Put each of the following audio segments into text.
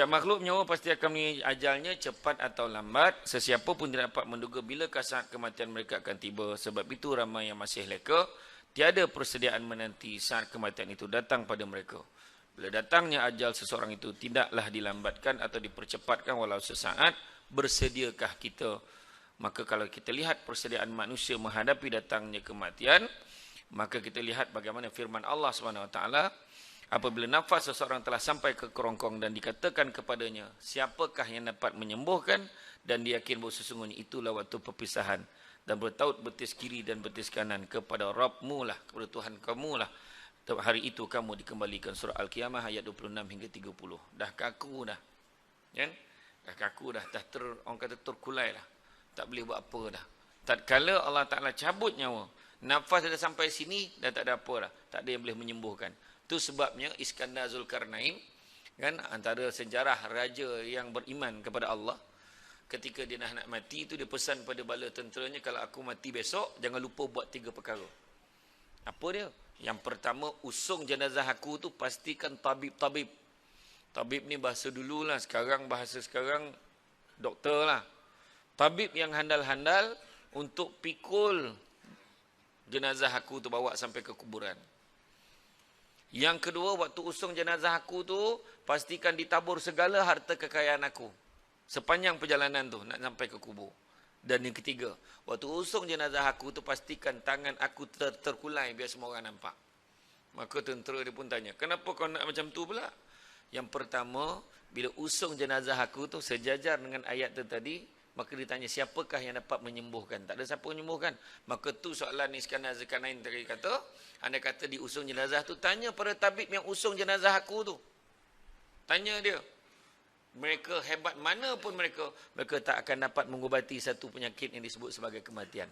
Setiap makhluk nyawa pasti akan mengingat ajalnya cepat atau lambat. Sesiapa pun tidak dapat menduga bila saat kematian mereka akan tiba. Sebab itu ramai yang masih leka. Tiada persediaan menanti saat kematian itu datang pada mereka. Bila datangnya ajal seseorang itu tidaklah dilambatkan atau dipercepatkan walau sesaat. Bersediakah kita? Maka kalau kita lihat persediaan manusia menghadapi datangnya kematian, maka kita lihat bagaimana firman Allah SWT. Apabila nafas seseorang telah sampai ke kerongkong dan dikatakan kepadanya, siapakah yang dapat menyembuhkan? Dan dia yakin bahawa sesungguhnya itulah waktu perpisahan. Dan bertaut betis kiri dan betis kanan kepada Rabbmu lah, kepada Tuhan kamu lah. Hari itu kamu dikembalikan. Surah Al-Qiyamah ayat 26 hingga 30. Dah kaku dah. Kan? Dah kaku dah. Orang kata terkulai lah. Tak boleh buat apa dah. Tatkala Allah Ta'ala cabut nyawa, nafas dah sampai sini, dah tak ada apa dah. Tak ada yang boleh menyembuhkan. Itu sebabnya Iskandar Zulkarnain, kan, antara sejarah raja yang beriman kepada Allah, ketika dia nak mati itu dia pesan pada bala tenteranya, kalau aku mati besok jangan lupa buat 3 perkara. Apa dia? Yang pertama, usung jenazah aku tu pastikan tabib. Tabib ni bahasa dululah, bahasa sekarang doktor lah. Tabib yang handal-handal untuk pikul jenazah aku tu bawa sampai ke kuburan. Yang kedua, waktu usung jenazah aku tu, pastikan ditabur segala harta kekayaan aku. Sepanjang perjalanan tu, nak sampai ke kubur. Dan yang ketiga, waktu usung jenazah aku tu, pastikan tangan aku terkulai, biar semua orang nampak. Maka tentera dia pun tanya, kenapa kau nak macam tu pula? Yang pertama, bila usung jenazah aku tu, sejajar dengan ayat tu tadi, maka ditanya, siapakah yang dapat menyembuhkan? Tak ada siapa menyembuhkan. Maka tu soalan Iskandar Zulkarnain tadi kata, anda kata di usung jenazah tu, tanya pada tabib yang usung jenazah aku tu. Tanya dia. Mereka hebat mana pun mereka tak akan dapat mengubati satu penyakit yang disebut sebagai kematian.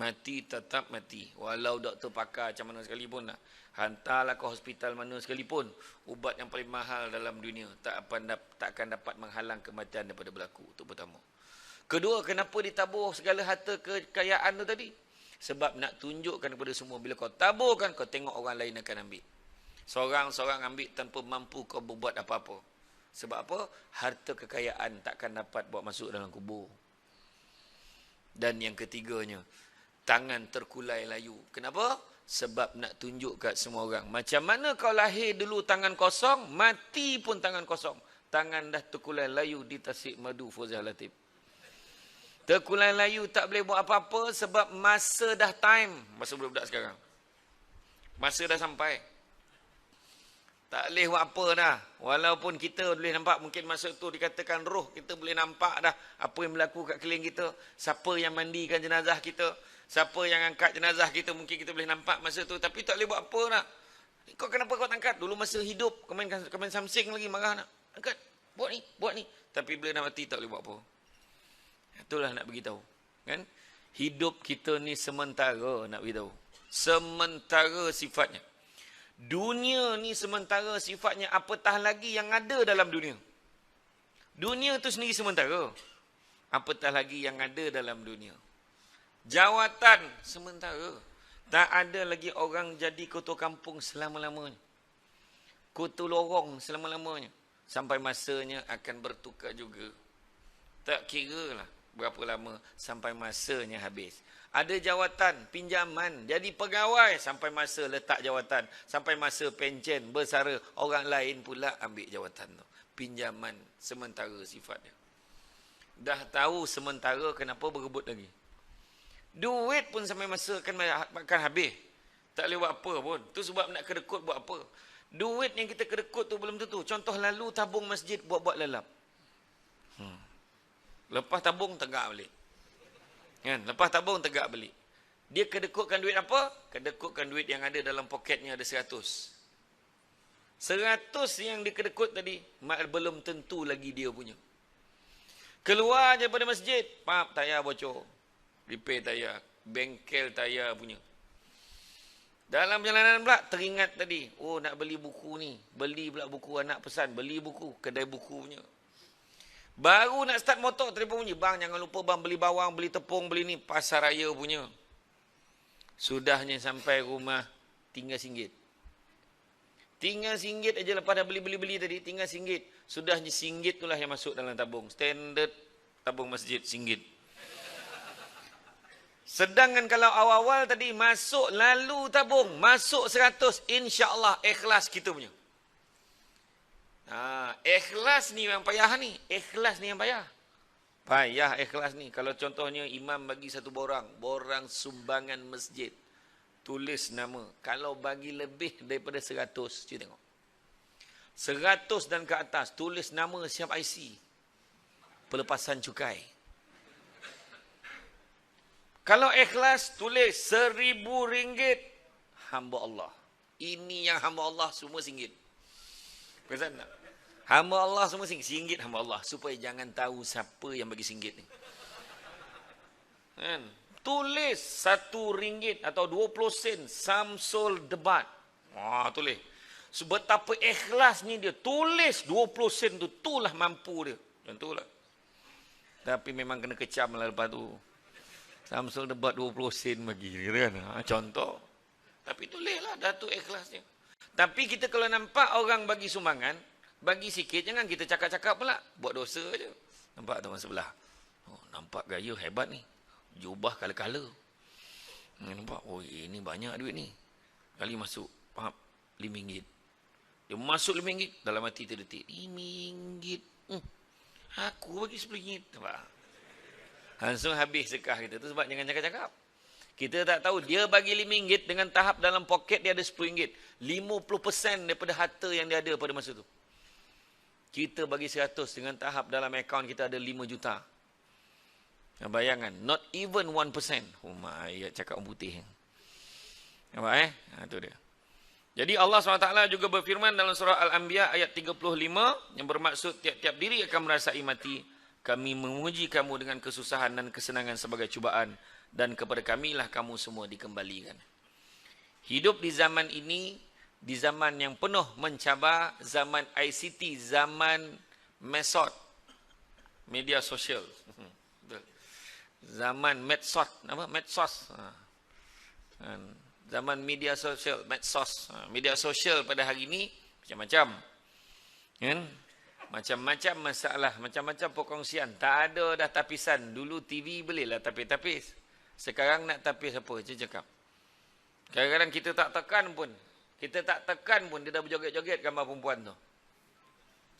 Mati tetap mati. Walau doktor pakar macam mana sekalipun lah. Hantarlah ke hospital mana sekalipun. Ubat yang paling mahal dalam dunia tak akan dapat menghalang kematian daripada berlaku. Itu pertama. Kedua, kenapa ditabur segala harta kekayaan tu tadi? Sebab nak tunjukkan kepada semua, bila kau taburkan, kau tengok orang lain akan ambil. Seorang-seorang ambil tanpa mampu kau berbuat apa-apa. Sebab apa? Harta kekayaan takkan dapat bawa masuk dalam kubur. Dan yang ketiganya, tangan terkulai layu. Kenapa? Sebab nak tunjuk kat semua orang. Macam mana kau lahir dulu tangan kosong, mati pun tangan kosong. Tangan dah terkulai layu di Tasik Madu Fauzah Latif. Terkulai layu tak boleh buat apa-apa sebab masa dah time. Masa budak-budak sekarang. Masa dah sampai. Tak boleh buat apa dah. Walaupun kita boleh nampak, mungkin masa tu dikatakan roh, kita boleh nampak dah apa yang berlaku kat keliling kita. Siapa yang mandikan jenazah kita. Siapa yang angkat jenazah kita, mungkin kita boleh nampak masa tu. Tapi tak boleh buat apa dah. Kau kenapa kau tak angkat? Dulu masa hidup, kau main samsing lagi marah nak. Angkat. Buat ni. Tapi bila dah mati tak boleh buat apa. Itulah nak beritahu, kan? Hidup kita ni sementara, nak beritahu. Sementara sifatnya. Dunia ni sementara sifatnya, apatah lagi yang ada dalam dunia. Dunia tu sendiri sementara. Apatah lagi yang ada dalam dunia. Jawatan sementara. Tak ada lagi orang jadi ketua kampung selama-lamanya. Ketua lorong selama-lamanya. Sampai masanya akan bertukar juga. Tak kira lah berapa lama sampai masanya habis. Ada jawatan, pinjaman, jadi pegawai sampai masa letak jawatan, sampai masa pencen, bersara, orang lain pula ambil jawatan tu. Pinjaman sementara sifatnya. Dah tahu sementara, kenapa berebut lagi? Duit pun sampai masa akan habis. Tak boleh buat apa pun. Tu sebab nak kedekut buat apa? Duit yang kita kedekut tu belum tentu. Contoh lalu tabung masjid buat-buat lalap. Lepas tabung tegak balik. Kan? Lepas tabung tegak balik. Dia kedekutkan duit apa? Kedekutkan duit yang ada dalam poketnya ada 100. 100 yang dikedekut tadi, belum tentu lagi dia punya. Keluar je daripada masjid, tayar bocor. Repair tayar. Bengkel tayar punya. Dalam perjalanan pula, teringat tadi. Oh, nak beli buku ni. Beli pula buku, anak pesan. Beli buku, kedai buku punya. Baru nak start motor, telefon bunyi. Bang, jangan lupa bang, beli bawang, beli tepung, beli ni. Pasar raya punya. Sudahnya sampai rumah, tinggal RM1. Tinggal RM1 aja lepas dah beli tadi, tinggal RM1. Sudah RM1 itulah yang masuk dalam tabung. Standard tabung masjid RM1. Sedangkan kalau awal-awal tadi masuk lalu tabung, masuk 100, insya-Allah ikhlas kita punya. Ikhlas ni yang payah ni. Ikhlas ni yang payah. Payah ikhlas ni. Kalau contohnya imam bagi satu borang sumbangan masjid. Tulis nama. Kalau bagi lebih daripada 100, cuba tengok. 100 dan ke atas, tulis nama siap IC. Pelepasan cukai. Kalau ikhlas, tulis RM1,000. Hamba Allah. Ini yang hamba Allah semua RM1. Perasan tak? Hamba Allah semua RM1 hamba Allah. Supaya jangan tahu siapa yang bagi RM1 ni. Kan? Tulis RM1 atau 20 sen. Samsul debat. Tulis. Betapa ikhlas ni dia. Tulis 20 sen tu. Itulah mampu dia. Contohlah. Tapi memang kena kecam lah lepas tu. Samsul debat 20 sen bagi dia kan. Contoh. Tapi tulislah Datuk ikhlasnya. Tapi kita kalau nampak orang bagi sumbangan, bagi sikit, jangan kita cakap-cakap pula. Buat dosa je. Nampak teman sebelah. Nampak gaya hebat ni. Jubah kala-kala. Nampak, ini banyak duit ni. Kali masuk, faham? RM5. Dia masuk RM5, dalam hati terdetik. RM5. Aku bagi RM10. Nampak? Langsung habis sedekah kita. Tu sebab jangan cakap-cakap. Kita tak tahu. Dia bagi RM5 dengan tahap dalam poket dia ada RM10. 50% daripada harta yang dia ada pada masa tu. Kita bagi 100 dengan tahap dalam akaun kita ada 5 juta. Bayangan. Not even 1%. Ayat cakap orang putih. Nampak itu dia. Jadi Allah SWT juga berfirman dalam surah Al-Anbiya ayat 35. Yang bermaksud tiap-tiap diri akan merasai mati. Kami menguji kamu dengan kesusahan dan kesenangan sebagai cubaan. Dan kepada kamilah kamu semua dikembalikan. Hidup di zaman ini, di zaman yang penuh mencabar, zaman ICT, zaman mesot, media sosial. Zaman medsos, apa? Medsos. Zaman media sosial, medsos. Media sosial pada hari ini, macam-macam. Kan? Macam-macam masalah, macam-macam perkongsian. Tak ada dah tapisan. Dulu TV bolehlah tapis-tapis. Sekarang nak tapis apa? Saya cakap. Kadang-kadang kita tak tekan pun. Dia dah berjoget-joget gambar perempuan tu.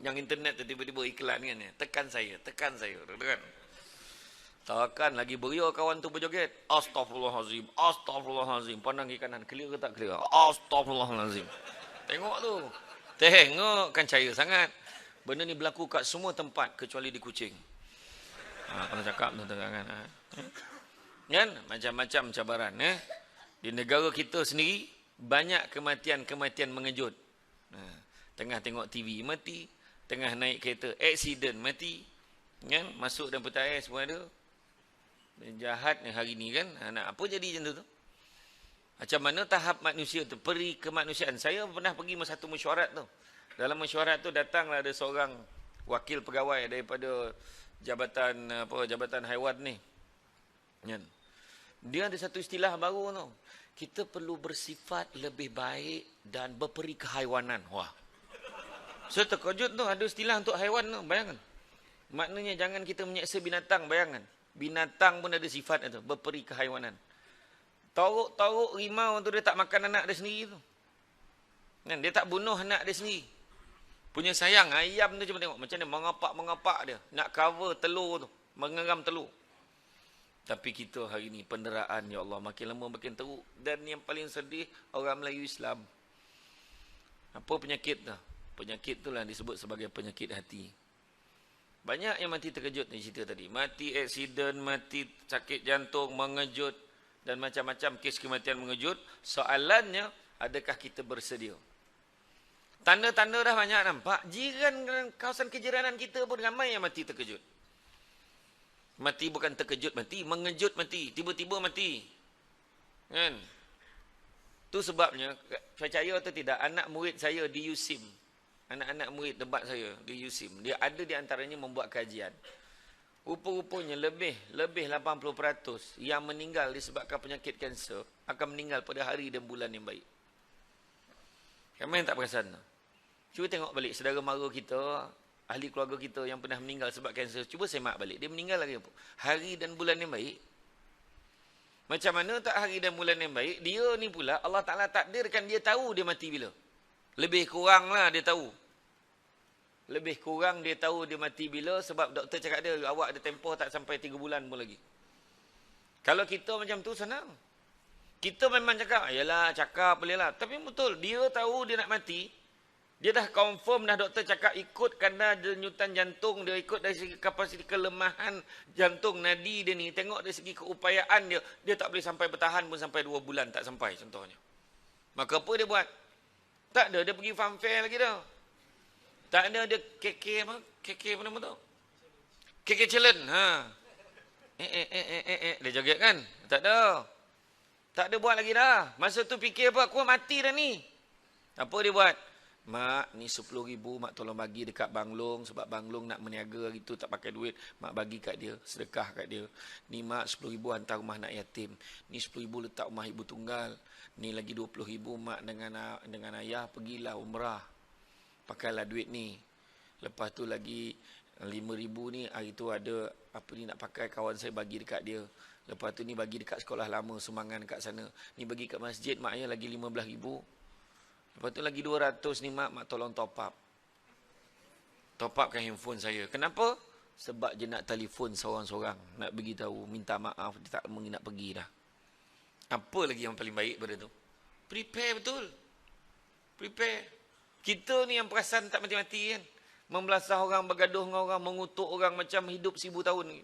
Yang internet tu tiba-tiba iklan kan. Tekan saya. Tekan. Tekan lagi beria kawan tu berjoget. Astaghfirullahalazim. Pandang ke kanan. Clear ke tak clear? Astaghfirullahalazim. Tengok tu. Tengok kan cahaya sangat. Benda ni berlaku kat semua tempat kecuali di Kuching. Kalau cakap tu kan. Kan? Macam-macam cabaran. Di negara kita sendiri, banyak kematian-kematian mengejut. Tengah tengok TV, mati. Tengah naik kereta, aksiden, mati. Kan? Masuk dalam peta air, semua ada. Jahat hari ni kan. Nak apa jadi macam tu? Macam mana tahap manusia tu? Peri kemanusiaan. Saya pernah pergi satu mesyuarat tu. Dalam mesyuarat tu datanglah ada seorang wakil pegawai daripada Jabatan Haiwan ni. Kan? Dia ada satu istilah baru tu. Kita perlu bersifat lebih baik dan berperi kehaiwanan. Wah. Saya terkejut tu. Ada istilah untuk haiwan tu. Bayangkan. Maknanya jangan kita menyeksa binatang. Bayangkan. Binatang pun ada sifat tu. Berperi kehaiwanan. Torok rimau tu dia tak makan anak dia sendiri tu. Kan? Dia tak bunuh anak dia sendiri. Punya sayang. Ayam tu cuba tengok. Macam mana mengapak dia. Nak cover telur tu. Mengeram telur. Tapi kita hari ni penderaan, ya Allah, makin lama makin teruk. Dan yang paling sedih, orang Melayu Islam. Apa penyakit tu? Penyakit tu lah disebut sebagai penyakit hati. Banyak yang mati terkejut ni cerita tadi. Mati aksiden, mati sakit jantung, mengejut. Dan macam-macam kes kematian mengejut. Soalannya, adakah kita bersedia? Tanda-tanda dah banyak nampak. Jiran kawasan kejiranan kita pun ramai yang mati terkejut. Mati bukan terkejut mati, mengejut mati, tiba-tiba mati. Kan? Tu sebabnya, percaya atau tidak, anak murid saya di USIM, anak-anak murid tempat saya di USIM, dia ada di antaranya membuat kajian. Rupa-rupanya lebih 80% yang meninggal disebabkan penyakit kanser akan meninggal pada hari dan bulan yang baik. Ramai yang tak perasan. Cuba tengok balik saudara mara kita, ahli keluarga kita yang pernah meninggal sebab kanser. Cuba semak balik. Dia meninggal lagi apa? Hari dan bulan yang baik. Macam mana tak hari dan bulan yang baik? Dia ni pula Allah Ta'ala takdirkan dia tahu dia mati bila. Lebih kurang lah dia tahu. Lebih kurang dia tahu dia mati bila sebab doktor cakap dia, awak ada tempoh tak sampai 3 bulan pun lagi. Kalau kita macam tu senang. Kita memang cakap, yalah cakap boleh lah. Tapi betul, dia tahu dia nak mati. Dia dah confirm dah doktor cakap ikut kadar denyutan jantung dia, ikut dari segi kapasiti kelemahan jantung nadi dia ni, tengok dari segi keupayaan dia, dia tak boleh sampai bertahan pun sampai 2 bulan tak sampai contohnya. Maka apa dia buat? Tak ada, dia pergi farm fair lagi dah. Tak ada, dia KK apa? KK apa nama tu? KK challenge. Ha. Dia joget kan? Tak ada. Tak ada buat lagi dah. Masa tu fikir apa? Aku mati dah ni. Apa dia buat? Mak, ni 10,000 mak tolong bagi dekat Bang Long sebab Bang Long nak meniaga gitu tak pakai duit. Mak bagi kat dia, sedekah kat dia. Ni mak 10,000 hantar rumah anak yatim. Ni 10,000 letak rumah ibu tunggal. Ni lagi 20,000 mak dengan ayah pergilah umrah. Pakailah duit ni. Lepas tu lagi 5,000 ni hari tu ada apa ni nak pakai kawan saya bagi dekat dia. Lepas tu ni bagi dekat sekolah lama Sumbangan kat sana. Ni bagi kat masjid mak ayah lagi 15,000. Lepas tu lagi 200 ni mak tolong top up. Top up kan handphone saya. Kenapa? Sebab dia nak telefon seorang-seorang. Nak beritahu, minta maaf, dia tak nak pergi dah. Apa lagi yang paling baik pada tu? Prepare betul. Prepare. Kita ni yang perasan tak mati-mati kan. Membelasah orang, bergaduh dengan orang, mengutuk orang macam hidup 1000 tahun ni.